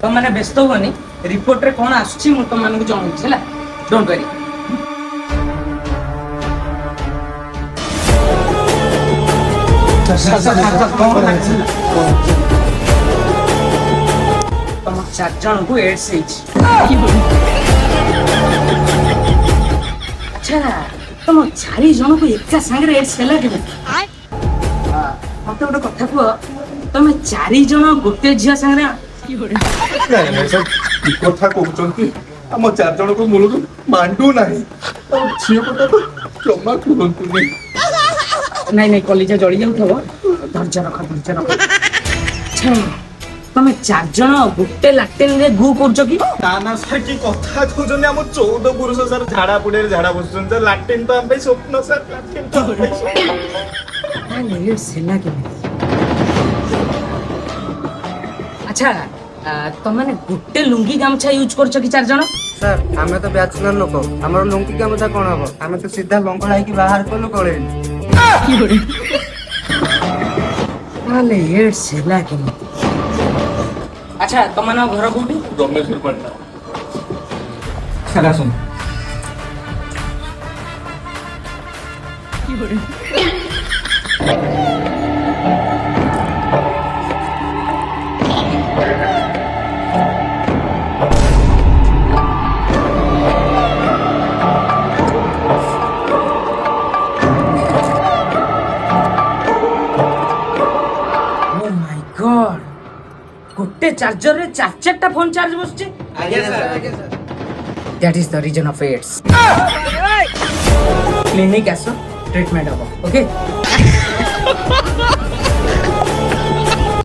तुम मैंने व्यस्त होनी रिपोर्ट रे कौन आसुची मु तुम मानक जणाउछि हैला डोंट वरी तुम 4 जन को एड्स अच्छा तुम 4 जन को एका संगे एड्स हैला के मत गोटे कथा कह तुम 4 जन गोटे झिया संगे नहीं सर कथा कहते आम 4 जन को मूल मांडू ना झील को जमा करतुनी नहीं कलिजा जली जाऊ धैर्य रख अच्छा तुम 4 जन गोटे लाट्रिन रे गु करछ कि ना सर की कथा कहते आम 14 पुरुष सर झाड़ा पुड़े झाड़ा बसुन सर लाट्रिन तो आम स्वप्न सर लाट्रिन तो सेना के अच्छा तुम मैंने गोटे लुंगी गामछा यूज करछ कि 4 जन सर आमे तो बैचलर लोक हमर लुंगी गामछा कोन हबो आमे तो सीधा लंगड़ा है कि बाहर कोलो कळे नाले ये सेला के अच्छा तुम ना घर कोठी रमेश्वर पटना सर सुन गोटे चार्जर रे 4 फोन चार्ज बसचे आगे sir that is the reason of AIDS clinic आसो ट्रीटमेंट हो ओके